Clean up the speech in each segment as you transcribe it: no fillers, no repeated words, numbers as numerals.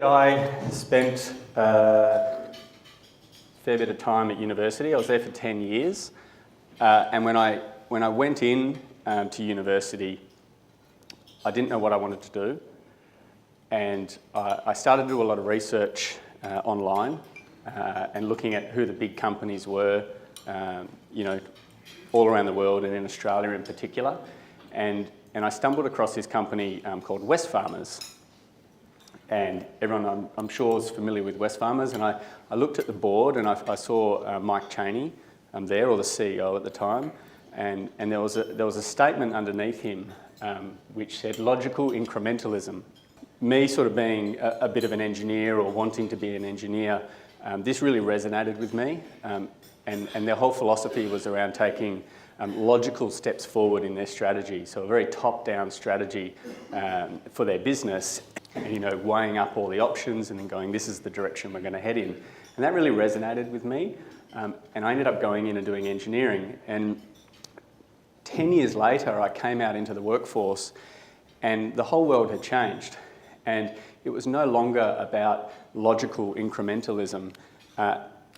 I spent a fair bit of time at university. I was there for 10 years. And when I went in to university, I didn't know what I wanted to do. And I started to do a lot of research online and looking at who the big companies were, all around the world and in Australia in particular. And I stumbled across this company called Wesfarmers. And everyone, I'm sure, is familiar with Wesfarmers. And I looked at the board and I saw Mike Chaney there, or the CEO at the time. And there was a statement underneath him which said logical incrementalism. Me sort of being a bit of an engineer or wanting to be an engineer, this really resonated with me. And their whole philosophy was around taking logical steps forward in their strategy. So a very top-down strategy for their business, weighing up all the options and then going, this is the direction we're going to head in. And that really resonated with me. And I ended up going in and doing engineering. And 10 years later, I came out into the workforce and the whole world had changed. And it was no longer about logical incrementalism.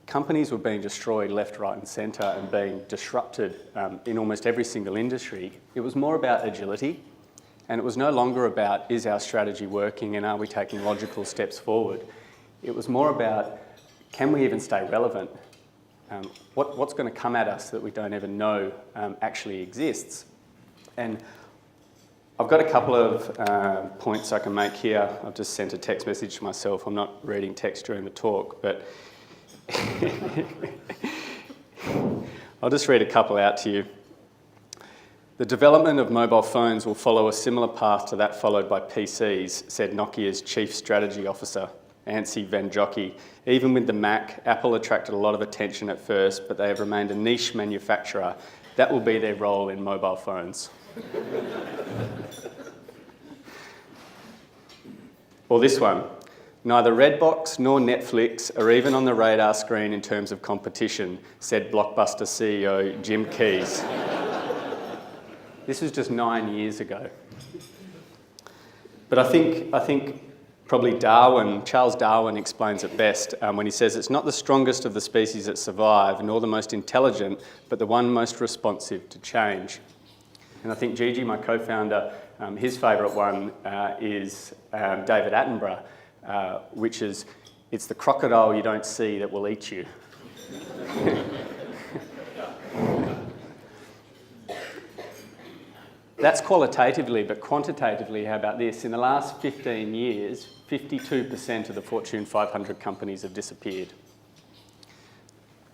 Companies were being destroyed left, right and centre and being disrupted in almost every single industry. It was more about agility, and it was no longer about, is our strategy working and are we taking logical steps forward? It was more about, can we even stay relevant? What's going to come at us that we don't even know actually exists? And I've got a couple of points I can make here. I've just sent a text message to myself. I'm not reading text during the talk, but I'll just read a couple out to you. The development of mobile phones will follow a similar path to that followed by PCs, said Nokia's Chief Strategy Officer, Anssi Van Jockey. Even with the Mac, Apple attracted a lot of attention at first, but they have remained a niche manufacturer. That will be their role in mobile phones. Or this one. Neither Redbox nor Netflix are even on the radar screen in terms of competition, said Blockbuster CEO Jim Keyes. This was just 9 years ago. But I think probably Charles Darwin explains it best when he says it's not the strongest of the species that survive, nor the most intelligent, but the one most responsive to change. And I think Gigi, my co-founder, his favourite one is David Attenborough, which is, it's the crocodile you don't see that will eat you. That's qualitatively, but quantitatively, how about this? In the last 15 years, 52% of the Fortune 500 companies have disappeared.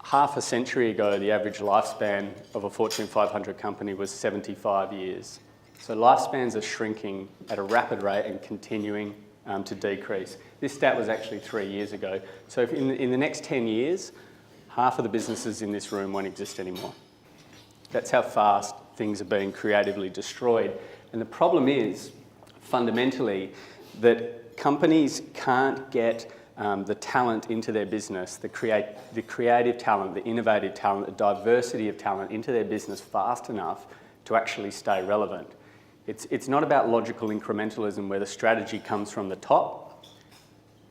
Half a century ago, the average lifespan of a Fortune 500 company was 75 years. So lifespans are shrinking at a rapid rate and continuing to decrease. This stat was actually 3 years ago. So if in the next 10 years, half of the businesses in this room won't exist anymore. That's how fast things are being creatively destroyed. And the problem is, fundamentally, that companies can't get the talent into their business, the creative talent, the innovative talent, the diversity of talent into their business fast enough to actually stay relevant. It's not about logical incrementalism where the strategy comes from the top.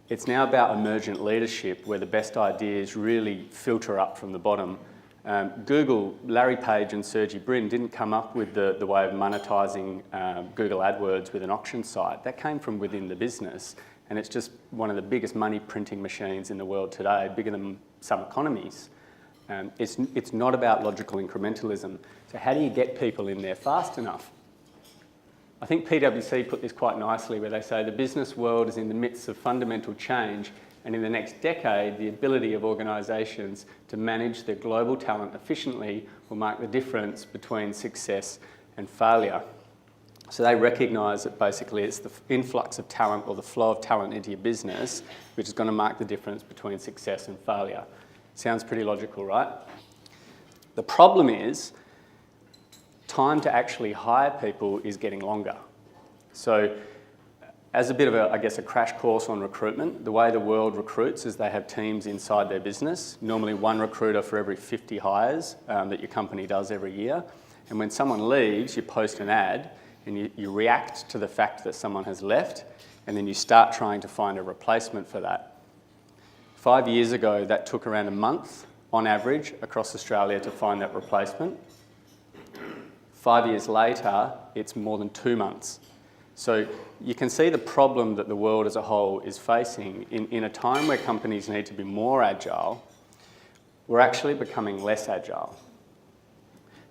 It's now about emergent leadership where the best ideas really filter up from the bottom. Google, Larry Page and Sergey Brin didn't come up with the way of monetising Google AdWords with an auction site. That came from within the business, and it's just one of the biggest money printing machines in the world today, bigger than some economies. It's not about logical incrementalism. So how do you get people in there fast enough? I think PwC put this quite nicely where they say the business world is in the midst of fundamental change, and in the next decade, the ability of organisations to manage their global talent efficiently will mark the difference between success and failure. So they recognise that basically it's the influx of talent or the flow of talent into your business which is going to mark the difference between success and failure. Sounds pretty logical, right? The problem is time to actually hire people is getting longer. So as a bit of a crash course on recruitment, the way the world recruits is they have teams inside their business, normally one recruiter for every 50 hires that your company does every year. And when someone leaves, you post an ad and you react to the fact that someone has left, and then you start trying to find a replacement for that. 5 years ago, that took around a month on average across Australia to find that replacement. 5 years later, it's more than 2 months. So you can see the problem that the world as a whole is facing. In a time where companies need to be more agile, we're actually becoming less agile.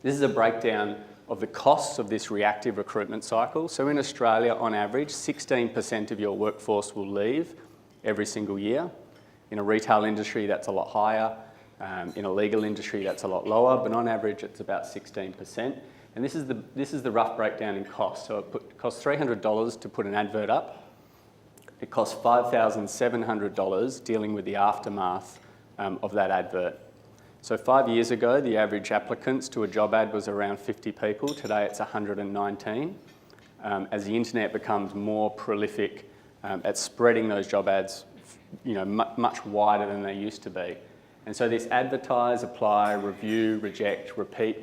This is a breakdown of the costs of this reactive recruitment cycle. So in Australia, on average, 16% of your workforce will leave every single year. In a retail industry, that's a lot higher. In a legal industry, that's a lot lower, but on average, it's about 16%. And this is the rough breakdown in cost. So it costs $300 to put an advert up. It costs $5,700 dealing with the aftermath of that advert. So 5 years ago, the average applicants to a job ad was around 50 people. Today, it's 119. As the internet becomes more prolific at spreading those job ads, much wider than they used to be. And so this advertise, apply, review, reject, repeat,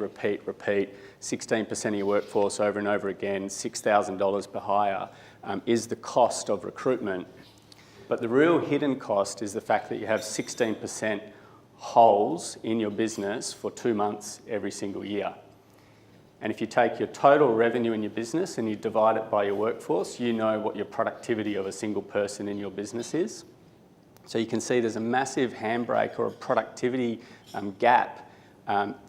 16% of your workforce over and over again, $6,000 per hire is the cost of recruitment. But the real hidden cost is the fact that you have 16% holes in your business for 2 months every single year. And if you take your total revenue in your business and you divide it by your workforce, you know what your productivity of a single person in your business is. So you can see there's a massive handbrake or a productivity gap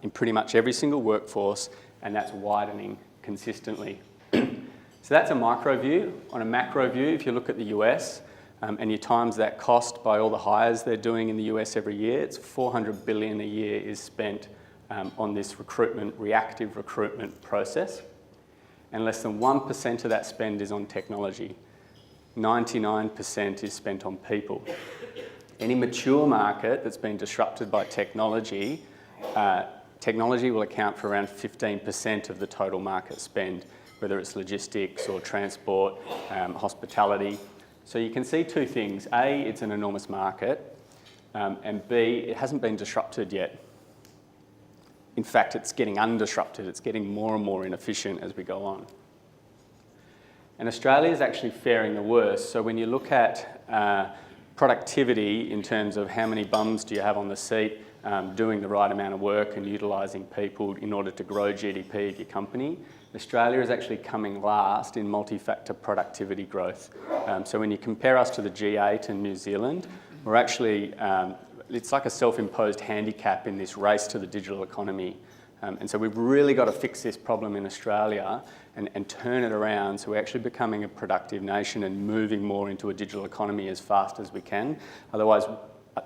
in pretty much every single workforce, and that's widening consistently. So that's a micro view. On a macro view, if you look at the US and you times that cost by all the hires they're doing in the US every year, it's $400 billion a year is spent on this reactive recruitment process. And less than 1% of that spend is on technology. 99% is spent on people. Any mature market that's been disrupted by technology, technology will account for around 15% of the total market spend, whether it's logistics or transport, hospitality. So you can see two things. A, it's an enormous market, and B, it hasn't been disrupted yet. In fact, it's getting undisrupted. It's getting more and more inefficient as we go on. And Australia is actually faring the worst. So when you look at productivity in terms of how many bums do you have on the seat, doing the right amount of work and utilising people in order to grow GDP of your company, Australia is actually coming last in multifactor productivity growth. So when you compare us to the G8 and New Zealand, we're actually, it's like a self-imposed handicap in this race to the digital economy. And so we've really got to fix this problem in Australia and turn it around so we're actually becoming a productive nation and moving more into a digital economy as fast as we can. Otherwise,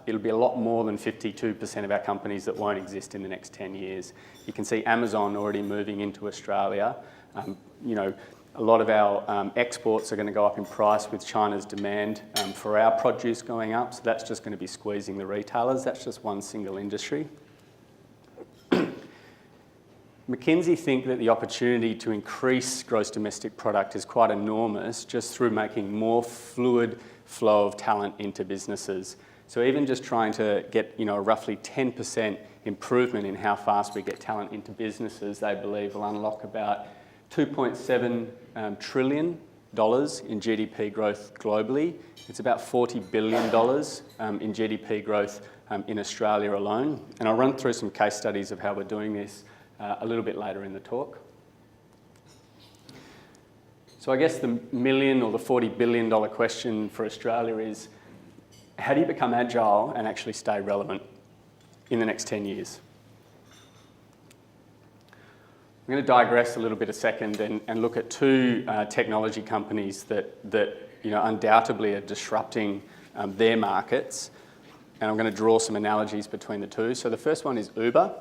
it'll be a lot more than 52% of our companies that won't exist in the next 10 years. You can see Amazon already moving into Australia. A lot of our exports are going to go up in price with China's demand for our produce going up. So that's just going to be squeezing the retailers. That's just one single industry. McKinsey think that the opportunity to increase gross domestic product is quite enormous just through making more fluid flow of talent into businesses. So even just trying to get a roughly 10% improvement in how fast we get talent into businesses, they believe will unlock about $2.7 trillion in GDP growth globally. It's about $40 billion in GDP growth in Australia alone. And I'll run through some case studies of how we're doing this a little bit later in the talk. So I guess the million or the $40 billion question for Australia is, how do you become agile and actually stay relevant in the next 10 years? I'm going to digress a little bit a second and look at two technology companies that undoubtedly are disrupting their markets. And I'm going to draw some analogies between the two. So the first one is Uber.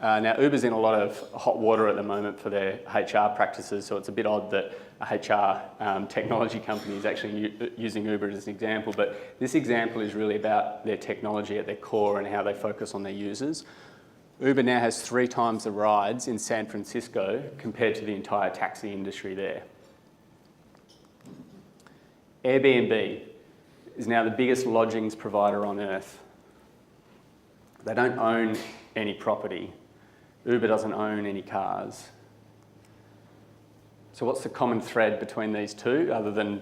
Now, Uber's in a lot of hot water at the moment for their HR practices, so it's a bit odd that a HR technology company is actually using Uber as an example, but this example is really about their technology at their core and how they focus on their users. Uber now has 3 times the rides in San Francisco compared to the entire taxi industry there. Airbnb is now the biggest lodgings provider on earth. They don't own any property. Uber doesn't own any cars. So what's the common thread between these two, other than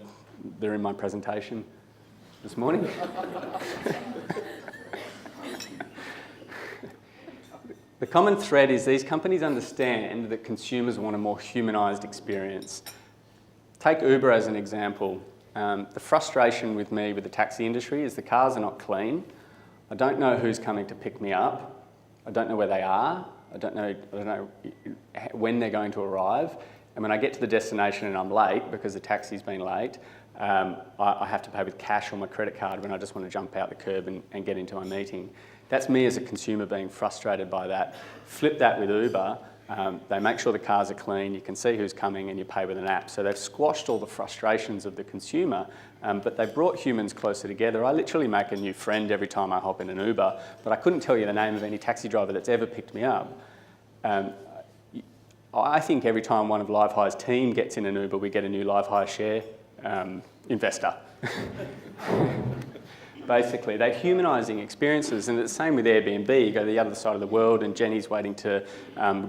they're in my presentation this morning? The common thread is these companies understand that consumers want a more humanised experience. Take Uber as an example. The frustration with me with the taxi industry is the cars are not clean. I don't know who's coming to pick me up. I don't know where they are. I don't know when they're going to arrive. And when I get to the destination and I'm late because the taxi's been late, I have to pay with cash or my credit card when I just want to jump out the curb and get into my meeting. That's me as a consumer being frustrated by that. Flip that with Uber. They make sure the cars are clean, you can see who's coming and you pay with an app. So they've squashed all the frustrations of the consumer, but they've brought humans closer together. I literally make a new friend every time I hop in an Uber, but I couldn't tell you the name of any taxi driver that's ever picked me up. I think every time one of LiveHire's team gets in an Uber, we get a new LiveHire share investor. Basically, they're humanising experiences, and it's the same with Airbnb. You go to the other side of the world and Jenny's waiting to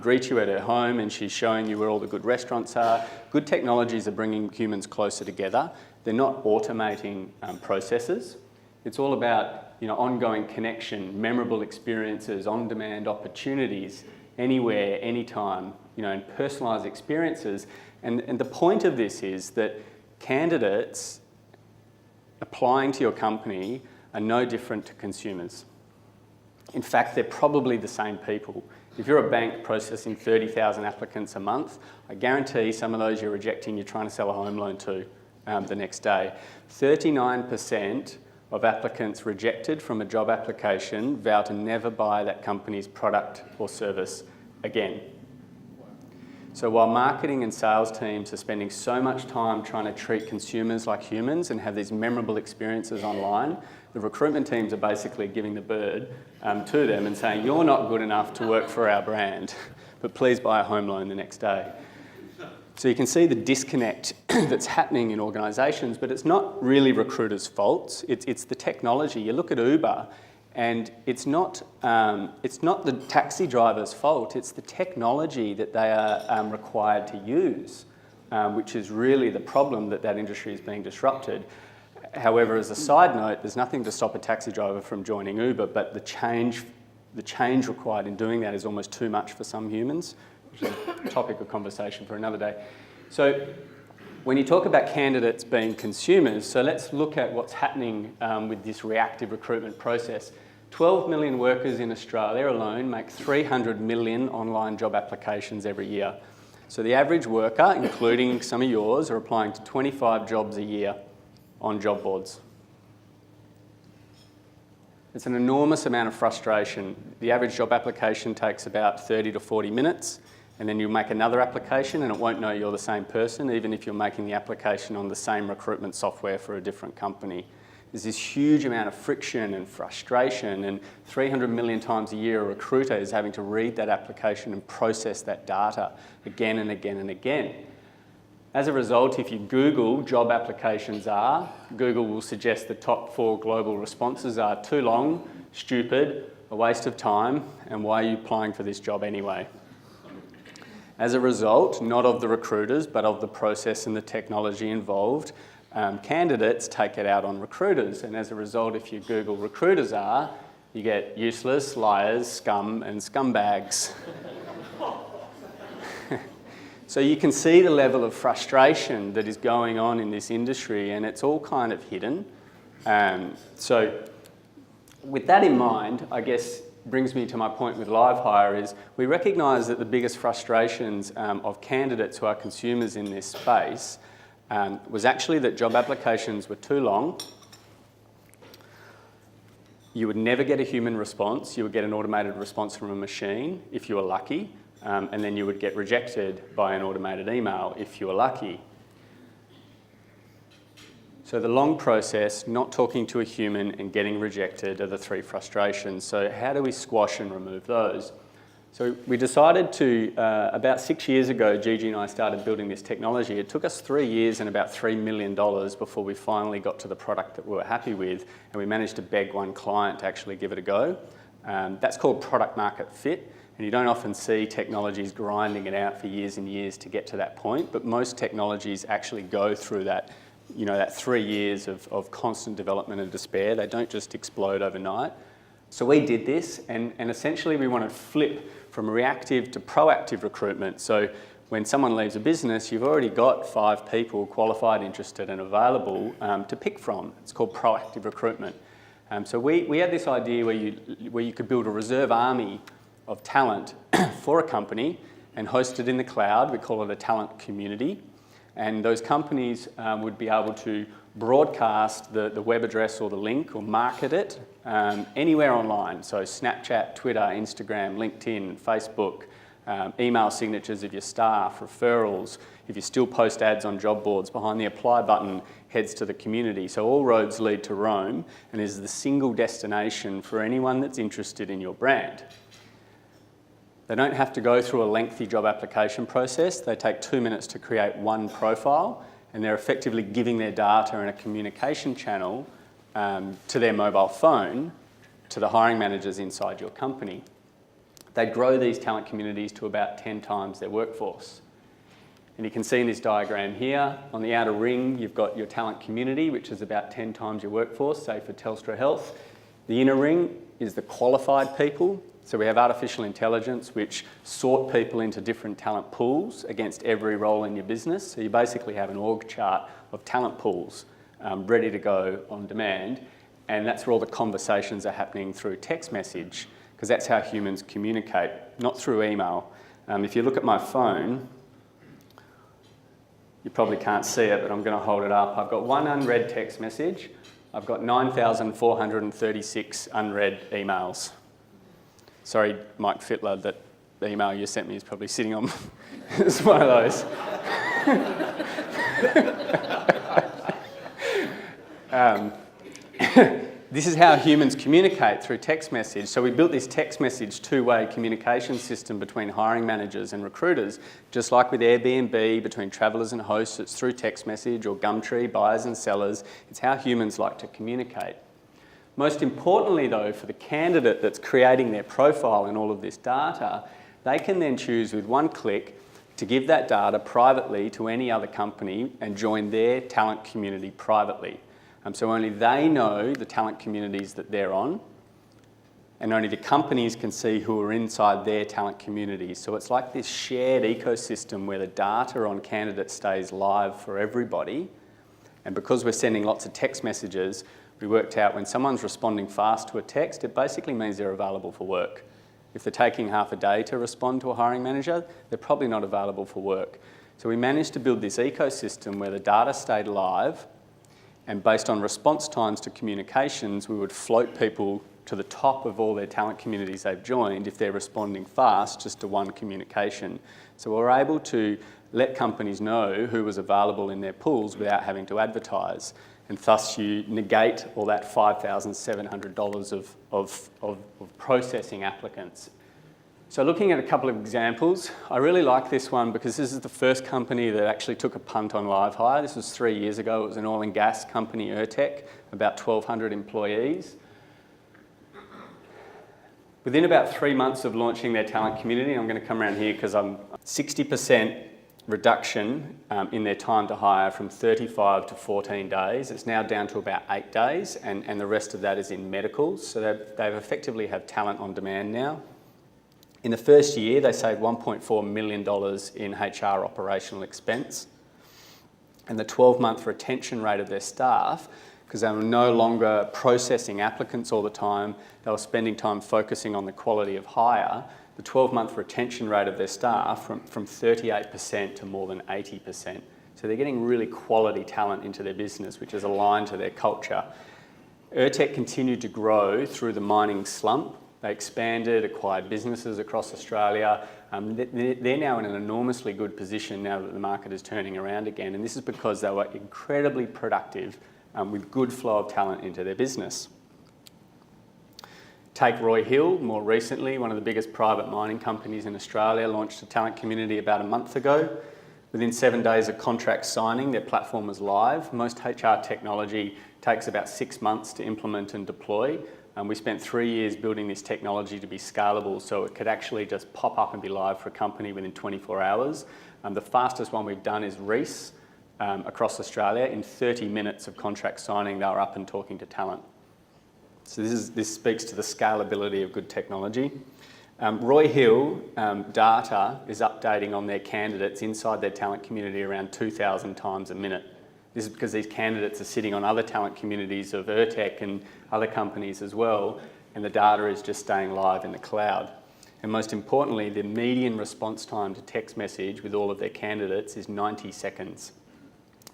greet you at her home and she's showing you where all the good restaurants are. Good technologies are bringing humans closer together. They're not automating processes. It's all about ongoing connection, memorable experiences, on-demand opportunities, anywhere, anytime, and personalised experiences. And the point of this is that candidates applying to your company are no different to consumers. In fact, they're probably the same people. If you're a bank processing 30,000 applicants a month, I guarantee some of those you're rejecting, you're trying to sell a home loan to the next day. 39% of applicants rejected from a job application vow to never buy that company's product or service again. So while marketing and sales teams are spending so much time trying to treat consumers like humans and have these memorable experiences online, the recruitment teams are basically giving the bird to them and saying, you're not good enough to work for our brand, but please buy a home loan the next day. So you can see the disconnect that's happening in organisations, but it's not really recruiters' faults, it's the technology. You look at Uber, and it's not the taxi driver's fault, it's the technology that they are required to use, which is really the problem that industry is being disrupted. However, as a side note, there's nothing to stop a taxi driver from joining Uber, but the change required in doing that is almost too much for some humans, which is a topic of conversation for another day. So when you talk about candidates being consumers, so let's look at what's happening with this reactive recruitment process. 12 million workers in Australia alone make 300 million online job applications every year. So the average worker, including some of yours, are applying to 25 jobs a year on job boards. It's an enormous amount of frustration. The average job application takes about 30 to 40 minutes, and then you make another application and it won't know you're the same person, even if you're making the application on the same recruitment software for a different company. There's this huge amount of friction and frustration, and 300 million times a year a recruiter is having to read that application and process that data again and again and again. As a result, if you Google job applications Google will suggest the top 4 global responses are too long, stupid, a waste of time, and why are you applying for this job anyway? As a result, not of the recruiters, but of the process and the technology involved, candidates take it out on recruiters. And as a result, if you Google recruiters you get useless, liars, scum, and scumbags. So you can see the level of frustration that is going on in this industry, and it's all kind of hidden. So with that in mind, I guess brings me to my point with LiveHire is we recognise that the biggest frustrations of candidates who are consumers in this space was actually that job applications were too long. You would never get a human response. You would get an automated response from a machine if you were lucky, and then you would get rejected by an automated email if you were lucky. So the long process, not talking to a human and getting rejected are the 3 frustrations. So how do we squash and remove those? So we decided to, about 6 years ago, Gigi and I started building this technology. It took us 3 years and about $3 million before we finally got to the product that we were happy with, and we managed to beg one client to actually give it a go. That's called product market fit. And you don't often see technologies grinding it out for years and years to get to that point, but most technologies actually go through that, that 3 years of constant development and despair. They don't just explode overnight. So we did this, and essentially we want to flip from reactive to proactive recruitment. So when someone leaves a business, you've already got 5 people qualified, interested and available to pick from. It's called proactive recruitment. So we had this idea where you could build a reserve army of talent for a company and host it in the cloud. We call it a talent community. And those companies would be able to broadcast the web address or the link or market it anywhere online. So Snapchat, Twitter, Instagram, LinkedIn, Facebook, email signatures of your staff, referrals. If you still post ads on job boards, behind the apply button heads to the community. So all roads lead to Rome and is the single destination for anyone that's interested in your brand. They don't have to go through a lengthy job application process. They take 2 minutes to create one profile, and they're effectively giving their data in a communication channel to their mobile phone to the hiring managers inside your company. They grow these talent communities to about 10 times their workforce. And you can see in this diagram here, on the outer ring, you've got your talent community, which is about 10 times your workforce, say for Telstra Health. The inner ring is the qualified people. So we have artificial intelligence, which sort people into different talent pools against every role in your business. So you basically have an org chart of talent pools ready to go on demand. And that's where all the conversations are happening through text message, because that's how humans communicate, not through email. If you look at my phone, you probably can't see it, but I'm going to hold it up. I've got one unread text message. I've got 9,436 unread emails. Sorry, Mike Fitler, that the email you sent me is probably sitting on. It's one of those. This is how humans communicate, through text message. So we built this text message two-way communication system between hiring managers and recruiters, just like with Airbnb, between travellers and hosts, it's through text message, or Gumtree, buyers and sellers. It's how humans like to communicate. Most importantly though, for the candidate that's creating their profile in all of this data, they can then choose with one click to give that data privately to any other company and join their talent community privately. So only they know the talent communities that they're on, and only the companies can see who are inside their talent communities. So it's like this shared ecosystem where the data on candidates stays live for everybody. And because we're sending lots of text messages, we worked out when someone's responding fast to a text, it basically means they're available for work. If they're taking half a day to respond to a hiring manager, they're probably not available for work. So we managed to build this ecosystem where the data stayed live, and based on response times to communications, we would float people to the top of all their talent communities they've joined if they're responding fast just to one communication. So we're able to let companies know who was available in their pools without having to advertise. And thus you negate all that $5,700 of processing applicants. So looking at a couple of examples, I really like this one because this is the first company that actually took a punt on LiveHire. This was 3 years ago. It was an oil and gas company, Ertech, about 1,200 employees. Within about 3 months of launching their talent community, I'm going to come around here because I'm 60% reduction in their time to hire from 35 to 14 days. It's now down to about 8 days, and the rest of that is in medicals. So they've effectively have talent on demand now. In the first year, they saved $1.4 million in HR operational expense. And the 12-month retention rate of their staff, because they were no longer processing applicants all the time, they were spending time focusing on the quality of hire, the 12-month retention rate of their staff from 38% to more than 80%. So they're getting really quality talent into their business, which is aligned to their culture. Ertech continued to grow through the mining slump. They expanded, acquired businesses across Australia. They're now in an enormously good position now that the market is turning around again, and this is because they were incredibly productive with good flow of talent into their business. Take Roy Hill, more recently, one of the biggest private mining companies in Australia, launched a talent community about a month ago. Within 7 days of contract signing, their platform was live. Most HR technology takes about 6 months to implement and deploy. We spent 3 years building this technology to be scalable so it could actually just pop up and be live for a company within 24 hours. The fastest one we've done is Reece across Australia. In 30 minutes of contract signing, they were up and talking to talent. So this speaks to the scalability of good technology. Roy Hill data is updating on their candidates inside their talent community around 2,000 times a minute. This is because these candidates are sitting on other talent communities of Ertech and other companies as well, and the data is just staying live in the cloud. And most importantly, the median response time to text message with all of their candidates is 90 seconds.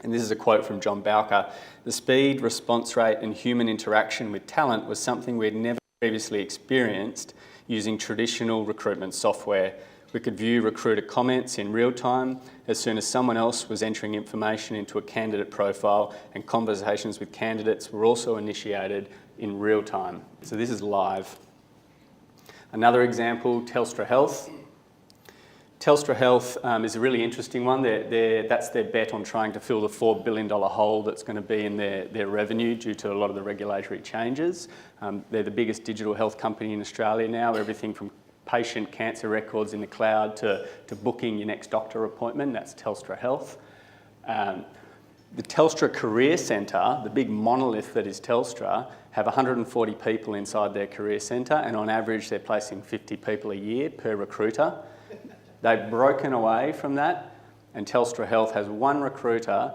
And this is a quote from John Bowker. The speed, response rate and human interaction with talent was something we had never previously experienced using traditional recruitment software. We could view recruiter comments in real time as soon as someone else was entering information into a candidate profile, and conversations with candidates were also initiated in real time. So this is live. Another example, Telstra Health. Telstra Health is a really interesting one. That's their bet on trying to fill the $4 billion hole that's going to be in their revenue due to a lot of the regulatory changes. They're the biggest digital health company in Australia now, everything from patient cancer records in the cloud to booking your next doctor appointment. That's Telstra Health. The Telstra Career Centre, the big monolith that is Telstra, have 140 people inside their career centre, and on average they're placing 50 people a year per recruiter. They've broken away from that, and Telstra Health has one recruiter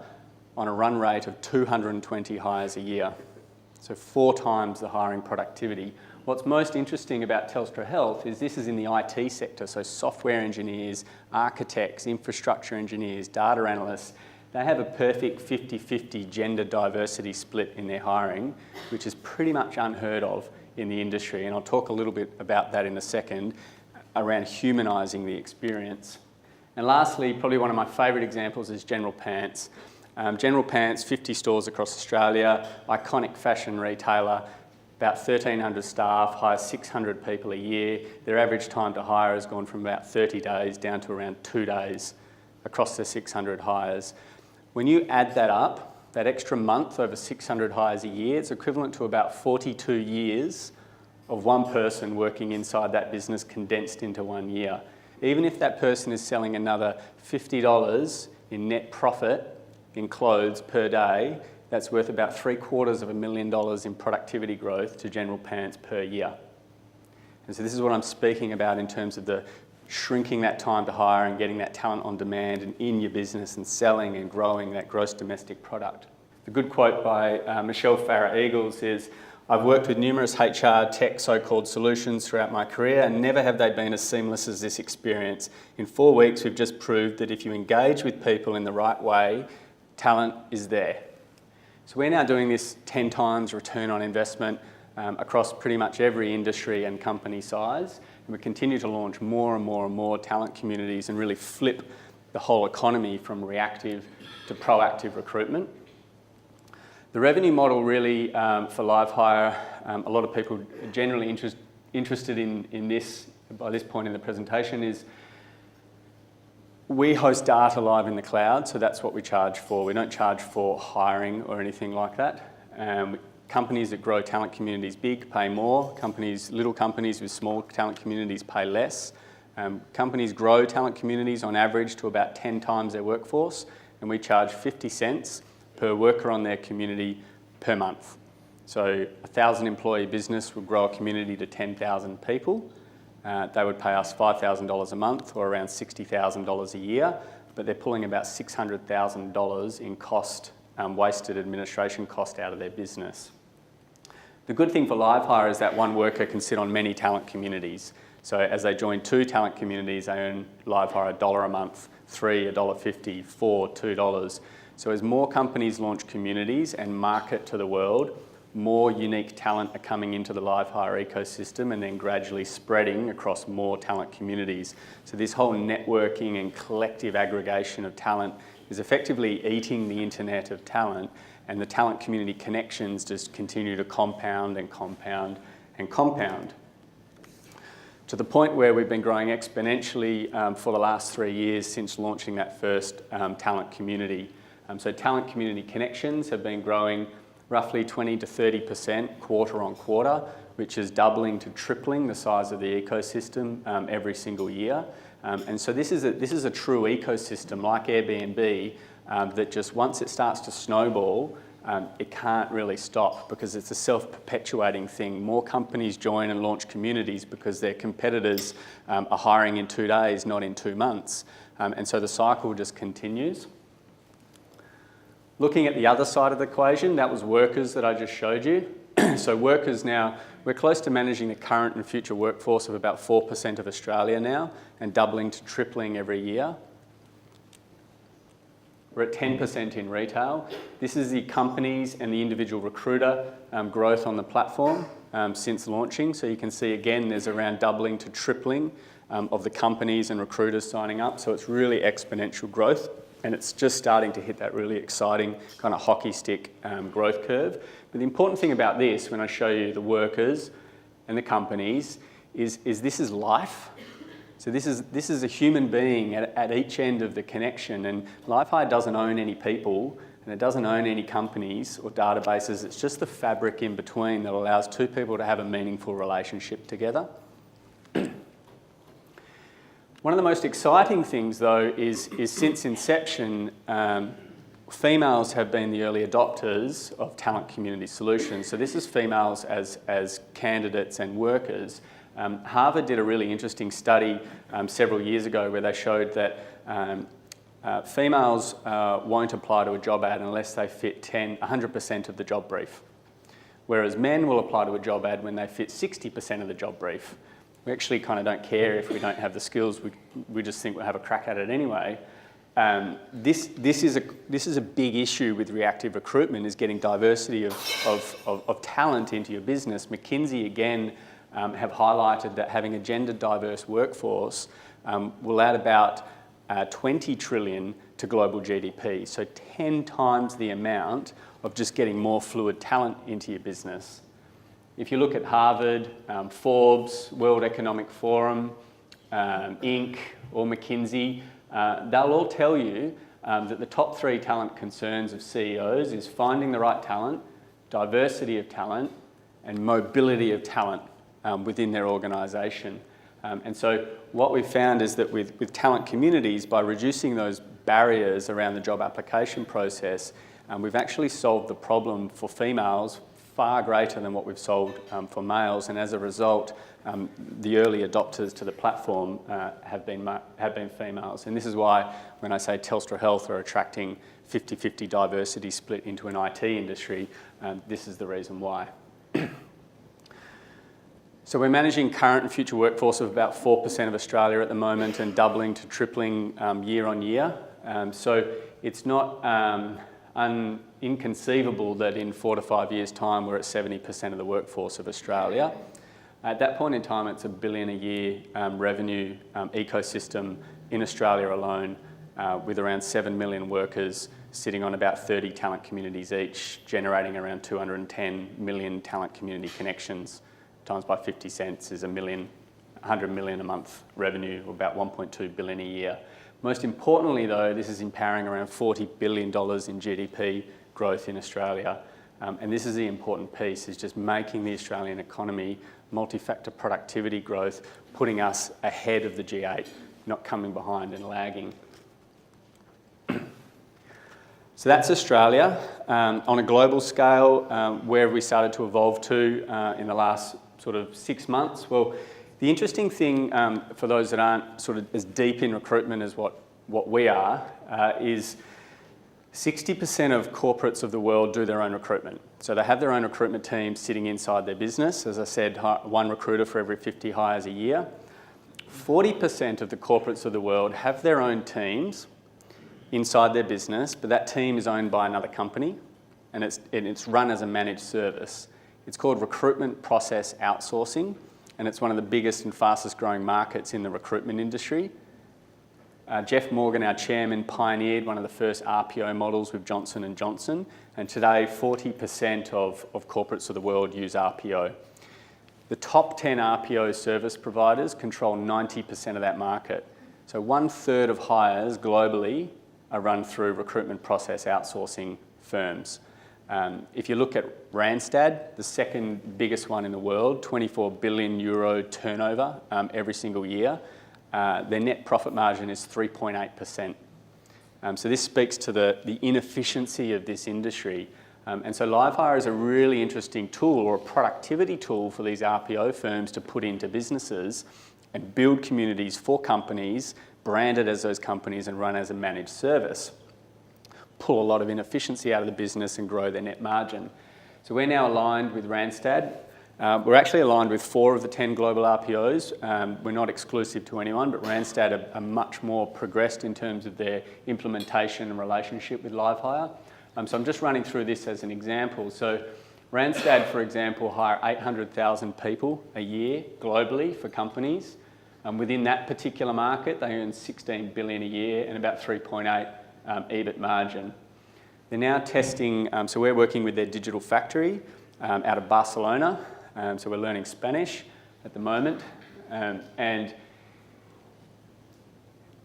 on a run rate of 220 hires a year. So 4 times the hiring productivity. What's most interesting about Telstra Health is this is in the IT sector, so software engineers, architects, infrastructure engineers, data analysts. They have a perfect 50-50 gender diversity split in their hiring, which is pretty much unheard of in the industry, and I'll talk a little bit about that in a second, around humanising the experience. And lastly, probably one of my favourite examples is General Pants. General Pants, 50 stores across Australia, iconic fashion retailer, about 1,300 staff, hires 600 people a year. Their average time to hire has gone from about 30 days down to around 2 days across the 600 hires. When you add that up, that extra month over 600 hires a year, it's equivalent to about 42 years of one person working inside that business condensed into 1 year. Even if that person is selling another $50 in net profit in clothes per day, that's worth about $750,000 in productivity growth to General Pants per year. And so this is what I'm speaking about in terms of the shrinking that time to hire and getting that talent on demand and in your business and selling and growing that gross domestic product. The good quote by Michelle Farrer-Eagles is, I've worked with numerous HR tech so-called solutions throughout my career, and never have they been as seamless as this experience. In 4 weeks, we've just proved that if you engage with people in the right way, talent is there. So we're now doing this 10 times return on investment across pretty much every industry and company size. And we continue to launch more and more and more talent communities and really flip the whole economy from reactive to proactive recruitment. The revenue model really for LiveHire, a lot of people are generally interested in this by this point in the presentation, is we host data live in the cloud, so that's what we charge for. We don't charge for hiring or anything like that. Companies that grow talent communities big pay more. Little companies with small talent communities pay less. Companies grow talent communities on average to about 10 times their workforce, and we charge 50 cents per worker on their community per month. So a 1,000 employee business would grow a community to 10,000 people. They would pay us $5,000 a month, or around $60,000 a year, but they're pulling about $600,000 in cost, wasted administration cost out of their business. The good thing for LiveHire is that one worker can sit on many talent communities. So as they join 2 talent communities, they earn LiveHire $1 a month, 3, $1.50, 4, $2. So as more companies launch communities and market to the world, more unique talent are coming into the LiveHire ecosystem and then gradually spreading across more talent communities. So this whole networking and collective aggregation of talent is effectively eating the internet of talent, and the talent community connections just continue to compound and compound and compound, to the point where we've been growing exponentially for the last 3 years since launching that first talent community. So talent community connections have been growing roughly 20 to 30% quarter on quarter, which is doubling to tripling the size of the ecosystem every single year. And so this is a true ecosystem like Airbnb that just once it starts to snowball, it can't really stop because it's a self-perpetuating thing. More companies join and launch communities because their competitors are hiring in 2 days, not in 2 months. And so the cycle just continues. Looking at the other side of the equation, that was workers that I just showed you. So workers now, we're close to managing the current and future workforce of about 4% of Australia now and doubling to tripling every year. We're at 10% in retail. This is the companies and the individual recruiter growth on the platform since launching. So you can see again, there's around doubling to tripling of the companies and recruiters signing up. So it's really exponential growth, and it's just starting to hit that really exciting kind of hockey stick growth curve. But the important thing about this, when I show you the workers and the companies, is this is life. So this is a human being at each end of the connection, and LiveHire doesn't own any people and it doesn't own any companies or databases. It's just the fabric in between that allows two people to have a meaningful relationship together. One of the most exciting things though is since inception, females have been the early adopters of talent community solutions. So this is females as candidates and workers. Harvard did a really interesting study several years ago where they showed that females won't apply to a job ad unless they fit 100% of the job brief, whereas men will apply to a job ad when they fit 60% of the job brief. We actually kind of don't care if we don't have the skills, we just think we'll have a crack at it anyway. This is a big issue with reactive recruitment, is getting diversity of talent into your business. McKinsey again have highlighted that having a gender diverse workforce will add about 20 trillion to global GDP, so 10 times the amount of just getting more fluid talent into your business. If you look at Harvard, Forbes, World Economic Forum, Inc. or McKinsey, they'll all tell you that the top 3 talent concerns of CEOs is finding the right talent, diversity of talent, and mobility of talent within their organisation. And so what we've found is that with talent communities, by reducing those barriers around the job application process, we've actually solved the problem for females far greater than what we've solved for males. And as a result, the early adopters to the platform have been females. And this is why when I say Telstra Health are attracting 50-50 diversity split into an IT industry, this is the reason why. So we're managing current and future workforce of about 4% of Australia at the moment and doubling to tripling year on year. So it's not inconceivable that in 4 to 5 years' time we're at 70% of the workforce of Australia. At that point in time, it's $1 billion a year revenue ecosystem in Australia alone, with around 7 million workers sitting on about 30 talent communities each, generating around 210 million talent community connections. Times by 50 cents is 100 million a month revenue, or about 1.2 billion a year. Most importantly though, this is empowering around $40 billion in GDP growth in Australia. And this is the important piece, is just making the Australian economy multifactor productivity growth, putting us ahead of the G8, not coming behind and lagging. So that's Australia. On a global scale, where have we started to evolve to in the last sort of 6 months? Well, the interesting thing for those that aren't sort of as deep in recruitment as what we are, is 60% of corporates of the world do their own recruitment. So they have their own recruitment team sitting inside their business. As I said, 1 recruiter for every 50 hires a year. 40% of the corporates of the world have their own teams inside their business, but that team is owned by another company, and it's run as a managed service. It's called recruitment process outsourcing, and it's one of the biggest and fastest growing markets in the recruitment industry. Jeff Morgan, our chairman, pioneered one of the first RPO models with Johnson & Johnson, and today 40% of corporates of the world use RPO. The top 10 RPO service providers control 90% of that market. So 1/3 of hires globally are run through recruitment process outsourcing firms. If you look at Randstad, the second biggest one in the world, 24 billion euro turnover every single year, their net profit margin is 3.8%. So this speaks to the inefficiency of this industry. And so LiveHire is a really interesting tool, or a productivity tool, for these RPO firms to put into businesses and build communities for companies, branded as those companies and run as a managed service. Pull a lot of inefficiency out of the business and grow their net margin. So we're now aligned with Randstad. We're actually aligned with 4 of the 10 global RPOs. We're not exclusive to anyone, but Randstad are much more progressed in terms of their implementation and relationship with LiveHire. So I'm just running through this as an example. So Randstad, for example, hire 800,000 people a year globally for companies. Within that particular market, they earn 16 billion a year and about 3.8 EBIT margin. They're now testing, so we're working with their digital factory out of Barcelona. So we're learning Spanish at the moment. And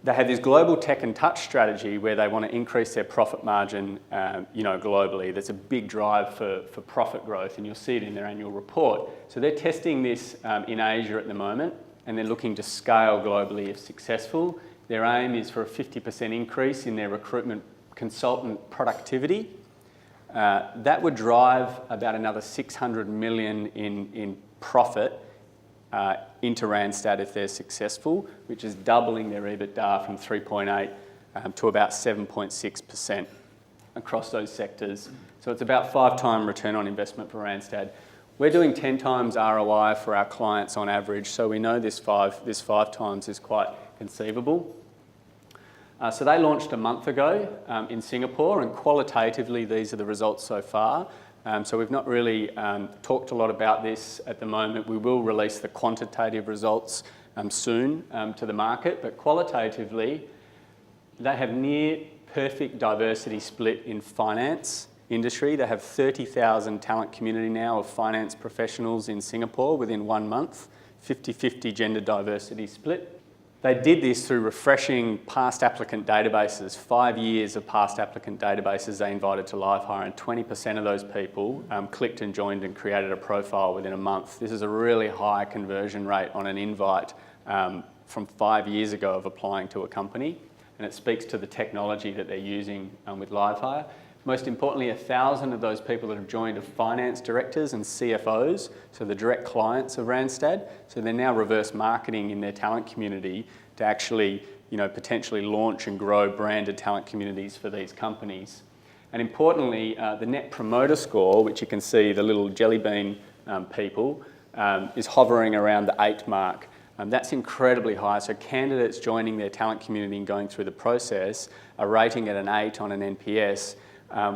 they have this global tech and touch strategy where they want to increase their profit margin, globally. That's a big drive for profit growth, and you'll see it in their annual report. So they're testing this in Asia at the moment, and they're looking to scale globally if successful. Their aim is for a 50% increase in their recruitment consultant productivity. That would drive about another 600 million in profit into Randstad if they're successful, which is doubling their EBITDA from 3.8 to about 7.6% across those sectors. So it's about 5 times return on investment for Randstad. We're doing 10 times ROI for our clients on average, so we know this five times is quite conceivable. So they launched a month ago in Singapore, and qualitatively these are the results so far. So we've not really talked a lot about this at the moment. We will release the quantitative results soon to the market, but qualitatively they have near perfect diversity split in finance industry. They have 30,000 talent community now of finance professionals in Singapore within 1 month, 50-50 gender diversity split. They did this through refreshing past applicant databases, 5 years of past applicant databases they invited to LiveHire, and 20% of those people clicked and joined and created a profile within a month. This is a really high conversion rate on an invite from 5 years ago of applying to a company, and it speaks to the technology that they're using with LiveHire. Most importantly, 1,000 of those people that have joined are finance directors and CFOs, so the direct clients of Randstad. So they're now reverse marketing in their talent community to actually, potentially launch and grow branded talent communities for these companies. And importantly, the Net Promoter Score, which you can see the little jelly bean people, is hovering around the 8 mark. That's incredibly high. So candidates joining their talent community and going through the process are rating at an 8 on an NPS,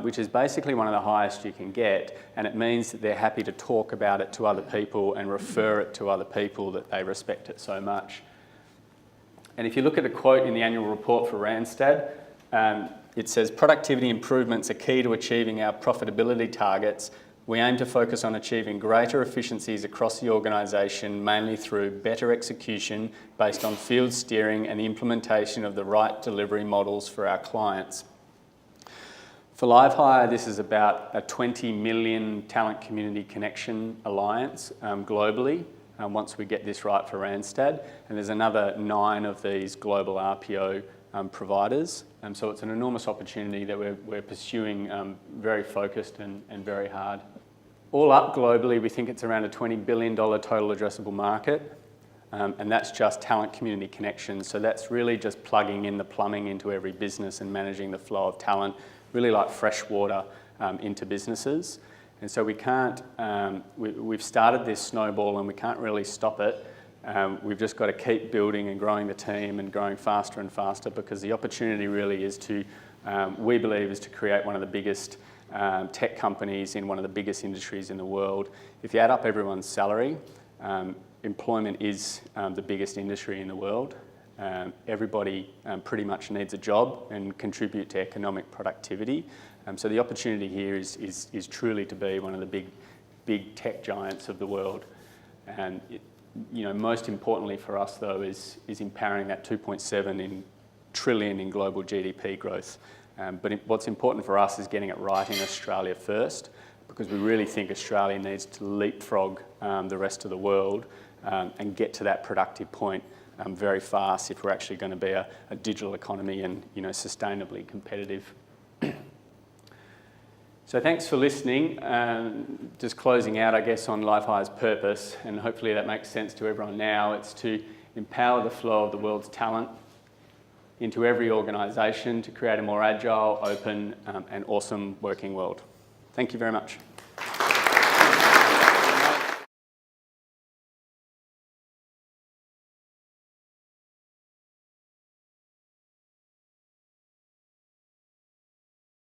which is basically one of the highest you can get, and it means that they're happy to talk about it to other people and refer it to other people that they respect it so much. And if you look at the quote in the annual report for Randstad, it says, "Productivity improvements are key to achieving our profitability targets. We aim to focus on achieving greater efficiencies across the organisation, mainly through better execution based on field steering and the implementation of the right delivery models for our clients." For LiveHire, this is about a 20 million talent community connection alliance globally, once we get this right for Randstad. And there's another 9 of these global RPO providers. So it's an enormous opportunity that we're pursuing very focused and very hard. All up globally, we think it's around a $20 billion total addressable market. And that's just talent community connections. So that's really just plugging in the plumbing into every business and managing the flow of talent, really like fresh water into businesses. And so we can't, we've started this snowball and we can't really stop it. We've just got to keep building and growing the team and growing faster and faster, because the opportunity really is to, we believe, is to create one of the biggest tech companies in one of the biggest industries in the world. If you add up everyone's salary, employment is the biggest industry in the world. Everybody pretty much needs a job and contribute to economic productivity. So the opportunity here is truly to be one of the big tech giants of the world. And most importantly for us though is empowering that 2.7 trillion in global GDP growth But what's important for us is getting it right in Australia first, because we really think Australia needs to leapfrog the rest of the world and get to that productive point very fast if we're actually going to be a digital economy and sustainably competitive. So thanks for listening. Just closing out, I guess, on LiveHire's purpose, and hopefully that makes sense to everyone now. It's to empower the flow of the world's talent into every organisation to create a more agile, open and awesome working world. Thank you very much.